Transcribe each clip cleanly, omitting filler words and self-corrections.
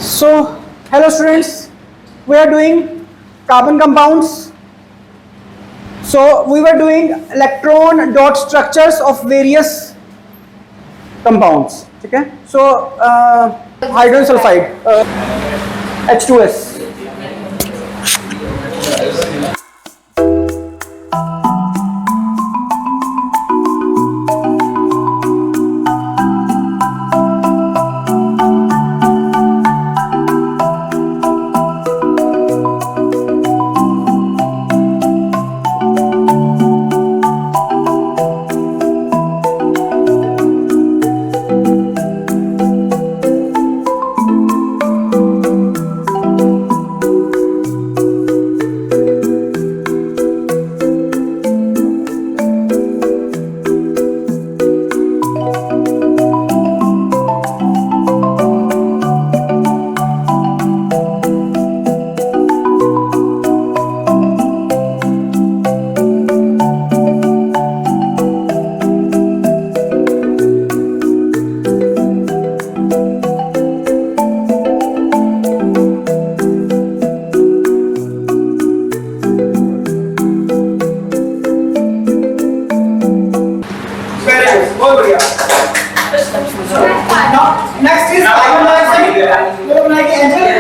So, hello students, we are doing carbon compounds. So, we were doing electron dot structures of various compounds. Okay? So, hydrogen sulfide, H2S. Next is carbon dioxide. वो बनाएंगे angel.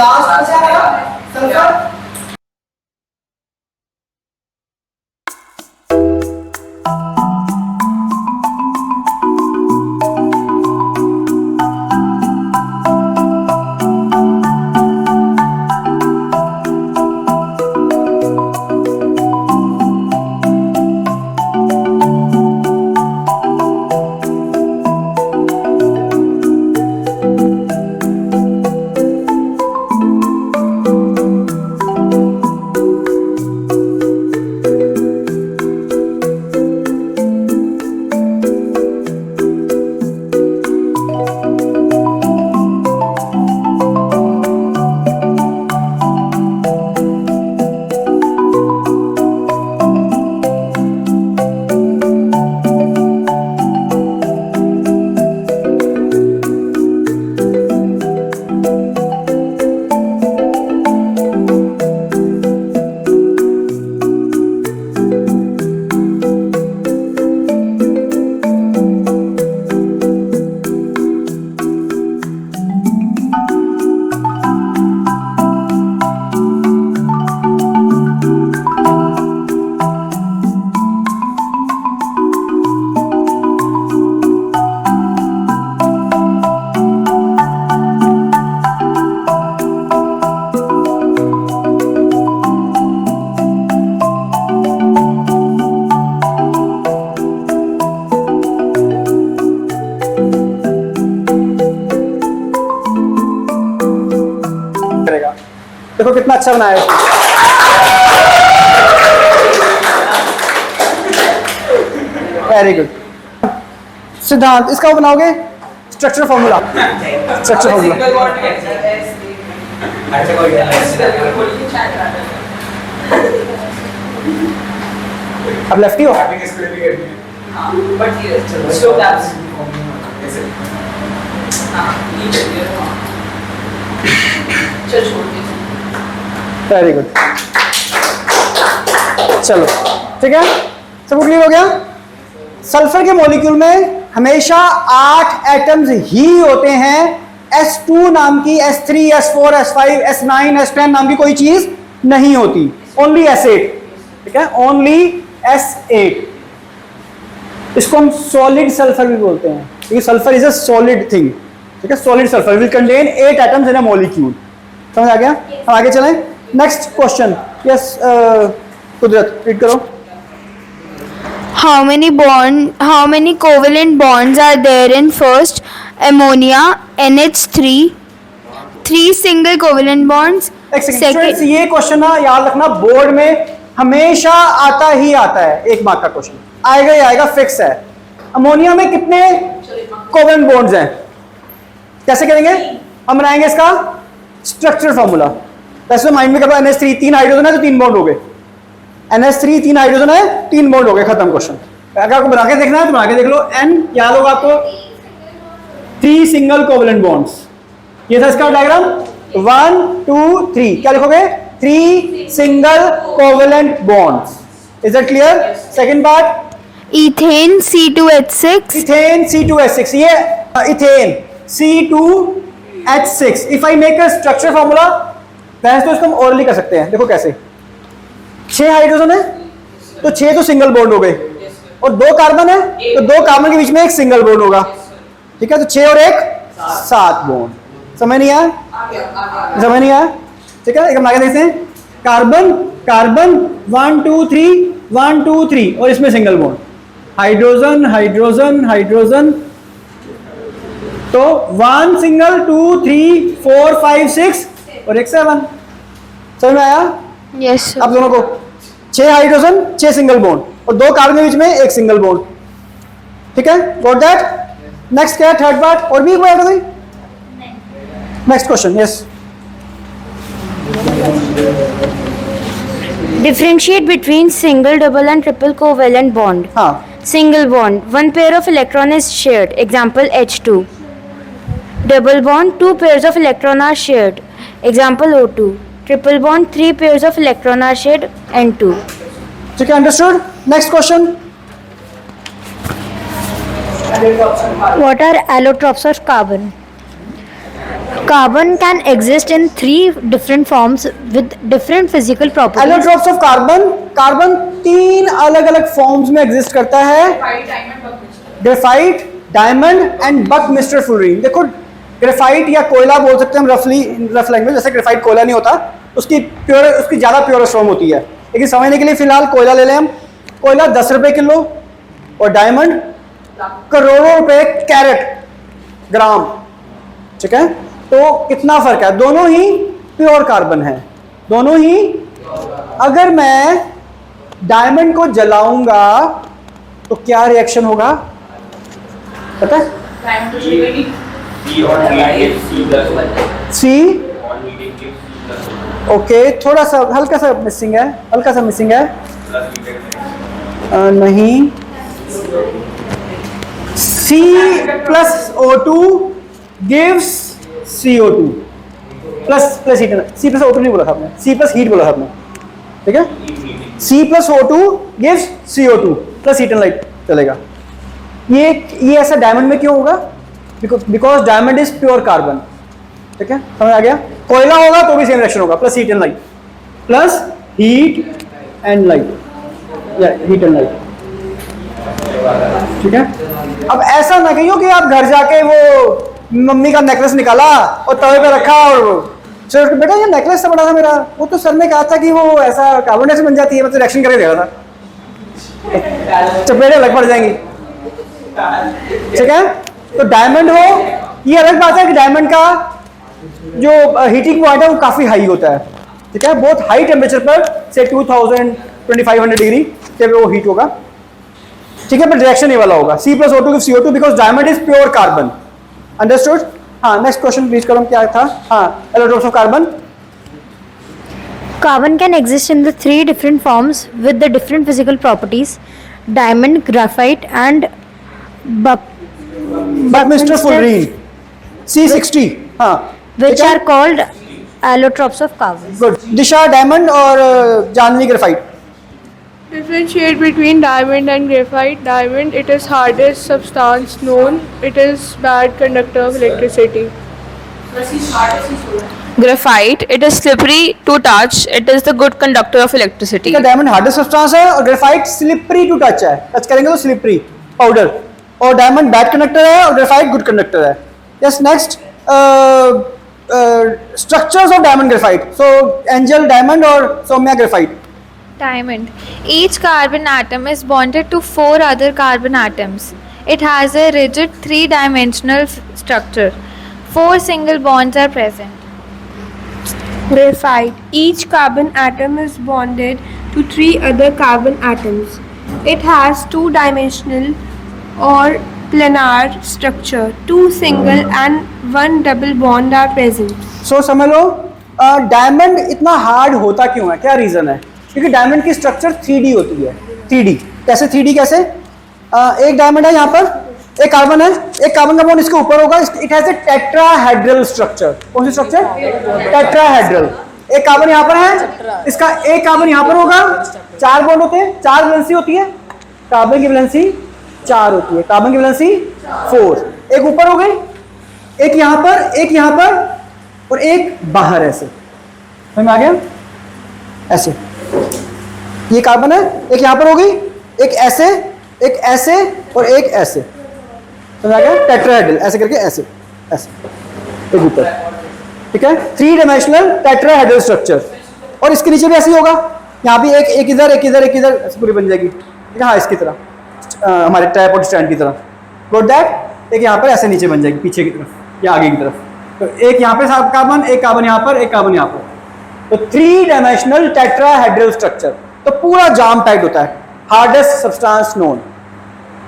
Last sulphur देखो कितना अच्छा बनाया है। Very good. सिद्धांत इसका बनाओगे स्ट्रक्चर फॉर्मूला। स्ट्रक्चर फॉर्मूला अब लेफ्टी हो वेरी गुड। चलो ठीक है, सब क्लियर हो गया? सल्फर के मॉलिक्यूल में हमेशा 8 एटम्स ही होते हैं, S2 नाम की, S3, S4, S5, S9, S10 नाम की कोई चीज नहीं होती, ओनली S8, ठीक है, ओनली S8। इसको हम सॉलिड सल्फर भी बोलते हैं, क्योंकि sulphur is a solid thing, ठीक है, solid sulphur will contain 8 atoms in a molecule. समझ आ गया? हम आगे चलें, नेक्स्ट क्वेश्चन। यस कुदरत, रीड करो। How many covalent bonds are there in first ammonia NH3? 3 single covalent bonds. एक सेकंड, ये क्वेश्चन ना याद रखना, बोर्ड में हमेशा आता ही आता है, 1 मार्क का क्वेश्चन आएगा ही आएगा, फिक्स है। अमोनिया में कितने कोवेलेंट बॉन्ड्स हैं? कैसे करेंगे हम? बनाएंगे इसका स्ट्रक्चर फॉर्मूला। वैसे माइंड में करो, NH3 3 हाइड्रोजन है तो 3 बॉन्ड हो गए, NH3 3 हाइड्रोजन है, 3 बॉन्ड हो गए, खत्म क्वेश्चन। अगर आपको बना के देखना है तो बना के देख लो। N याद होगा आपको, 3 सिंगल कोवेलेंट बॉन्ड्स, ये था इसका डायग्राम। 1 2 3, क्या लिखोगे? 3 single covalent bonds. Is that clear? Second part, Ethane C2H6. Ethane C2H6, ये ethane C2H6। If I make a structure formula, वैसे तो इसको हम ओरली कर सकते हैं, देखो कैसे। 6 हाइड्रोजन है तो 6 तो सिंगल बॉन्ड हो गए, और 2 कार्बन है तो 2 कार्बन के बीच में एक सिंगल बॉन्ड होगा, ठीक है, तो 6 और 1 7 बॉन्ड। समझ नहीं आया? समझ नहीं आया? ठीक है, एक हम आगे देखते हैं। कार्बन कार्बन 1 2 3 1 2 3, और इसमें single bond, hydrogen hydrogen hydrogen, तो 1 सिंगल, 2 3 4 5 6 और एक 7। समझ में आया? Yes sir. आप दोनों को 6 हाइड्रोजन 6 सिंगल बॉन्ड, और 2 कार्बन के बीच में एक सिंगल बॉन्ड, ठीक है, गॉट दैट? नेक्स्ट क्या है? Third part. और भी कोई आता कोई? Next question. Yes, Differentiate between single, double and triple covalent bond. हाँ, Single bond, 1 pair of electron is shared, example H2. Double bond, 2 pairs of electron are shared, example O2. Triple bond, 3 pairs of electron are shared, N2. ठीक है, understood. Next question. What are allotropes of carbon? Carbon can exist in 3 different forms with different physical properties. Allotropes of carbon, carbon 3 अलग अलग forms में exist करता है, graphite, diamond and Buckminster fullerene. देखो, graphite या कोयला बोल सकते हैं हम रफली, रफ लैंग्वेज, जैसे ग्रेफाइट कोयला नहीं होता, उसकी ज़्यादा प्योरेस्ट फॉर्म होती है, लेकिन समझने के लिए फिलहाल कोयला ले लें हम। कोयला 10 रुपए किलो, और डायमंड करोड़ों रुपए कैरेट, ग्राम, ठीक है, तो कितना फर्क है? दोनों ही प्योर कार्बन है, दोनों ही। अगर मैं डायमंड को जलाऊंगा तो क्या रिएक्शन होगा पता है? सी, ओके, थोड़ा सा हल्का सा मिसिंग है, हल्का सा मिसिंग है, नहीं, C plus O2 gives CO2 plus heat. C plus O2 नहीं बोला था आपने, C plus हीट बोला था आपने, ठीक है, C plus O2 gives CO2 plus heat and light चलेगा। ये ऐसा डायमंड में क्यों होगा? Because diamond is pure carbon, ठीक है, समझ आ गया? कोयला होगा तो भी सेम रिएक्शन होगा, plus heat and light, plus heat and light, या हीट एंड लाइट, ठीक है। अब ऐसा ना कहियो कि आप घर जाके वो मम्मी का नेकलेस निकाला और तवे पे रखा, और चलो बेटा ये नेकलेस से बड़ा था मेरा, वो तो सर ने कहा था कि वो ऐसा कार्बन डाइऑक्साइड बन जाती है, मतलब रिएक्शन करके देखा था, चपेटे अलग पड़ जाएंगी, ठीक है। तो डायमंड हो, ये अलग बात है कि डायमंड का जो हीटिंग पॉइंट है वो काफी हाई होता है, ठीक है, बहुत हाई टेम्परेचर पर, से 2000 2500 डिग्री पे वो हीट होगा, ठीक है, पर रिएक्शन ये वाला होगा, C plus O2 gives CO2 because diamond is pure carbon. Understood? हाँ, नेक्स्ट क्वेश्चन प्लीज करो, क्या था? हाँ, allotropes of carbon. Carbon can exist in the 3 different forms with the different physical properties: diamond, graphite, and buckminsterfullerene, C60, हाँ, which are called allotropes of carbon. Good. Disha diamond और Janvi graphite, Differentiate between diamond and graphite. Diamond, it is hardest substance known. It is bad conductor of electricity. Graphite, it is slippery to touch. It is the good conductor of electricity. ठीक है, diamond hardest substance है और graphite slippery to touch है, touch करेंगे तो slippery powder, और diamond bad conductor है और ग्रेफाइट गुड कंडक्टर है. Yes, next structures of diamond graphite. So Angel diamond और Saumya graphite. Diamond. Each carbon atom is bonded to 4 other carbon atoms. It has a rigid 3-dimensional structure. 4 single bonds are present. Graphite. Each carbon atom is bonded to 3 other carbon atoms. It has 2-dimensional or planar structure. 2 single and 1 double bond are present. सो समझ लो diamond इतना hard होता क्यों है, क्या reason है? क्योंकि diamond की structure 3D होती है. 3D कैसे? 3D कैसे? एक डायमंड है यहाँ पर, एक कार्बन है, एक कार्बन का बॉन्ड इसके ऊपर होगा. It has a tetrahedral structure. कौन सी स्ट्रक्चर? टेट्राहेड्रल. एक कार्बन यहाँ पर है, इसका एक कार्बन यहाँ पर होगा. 4 बॉन्ड होते हैं, 4 वैलेंसी होती है. कार्बन की वैलेंसी 4 होती है, कार्बन की वैलेंसी 4. एक ऊपर हो गई, एक यहाँ पर, एक यहाँ पर और एक बाहर. ऐसे समझ में आ गया? ऐसे ये कार्बन है, एक यहाँ पर हो गई, एक ऐसे, एक ऐसे और एक ऐसे. समझ आ गया? टेट्राहेड्रल ऐसे करके, ऐसे ऐसे एक ऊपर. ठीक है, 3 डायमेंशनल टेट्राहेड्रल स्ट्रक्चर. और इसके नीचे भी ऐसे ही होगा. यहाँ भी एक इधर, एक इधर, एक इधर, ऐसे पूरी बन जाएगी. ठीक है, हाँ, इसकी तरह हमारे ट्राइपॉड स्टैंड की तरह. Got that? एक यहाँ पर ऐसे नीचे बन जाएगी, पीछे की तरफ या आगे की तरफ. तो एक यहाँ पे कार्बन, एक कार्बन यहाँ पर, एक कार्बन यहाँ पर. तो 3 डायमेंशनल टेट्राहेड्रल स्ट्रक्चर. तो पूरा जाम पैक्ड होता है, हार्डेस्ट सब्सटेंस नोन.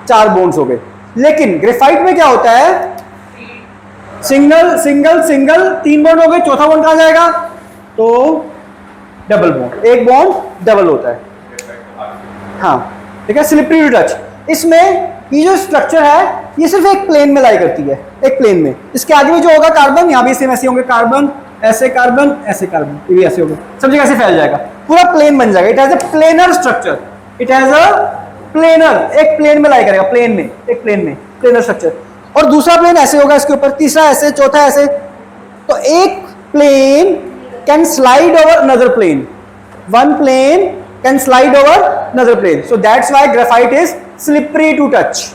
4 बॉन्ड्स हो गए. लेकिन ग्रेफाइट में क्या होता है? सिंगल सिंगल सिंगल, 3 बॉन्ड हो गए, चौथा बॉन्ड कहाँ जाएगा? तो डबल बॉन्ड. एक बॉन्ड डबल होता है. हाँ, ठीक है, स्लिपरी टू टच. इसमें ये जो स्ट्रक्चर है ये सिर्फ एक प्लेन में लाई करती है, एक प्लेन में. इसके आगे भी जो होगा कार्बन, यहाँ भी सेम ऐसे होंगे, कार्बन ऐसे, कार्बन ऐसे, कार्बन ये भी ऐसे होगा. सब जगह ऐसे फैल जाएगा, पूरा प्लेन बन जाएगा. It has a planar structure. It has a planar, एक प्लेन में लाई करेगा, प्लेन में, एक प्लेन में प्लेनर स्ट्रक्चर. और दूसरा प्लेन ऐसे होगा इसके ऊपर, तीसरा ऐसे, चौथा ऐसे. तो एक plane can slide over another plane. One plane can slide over another plane. So that's why graphite is slippery to touch.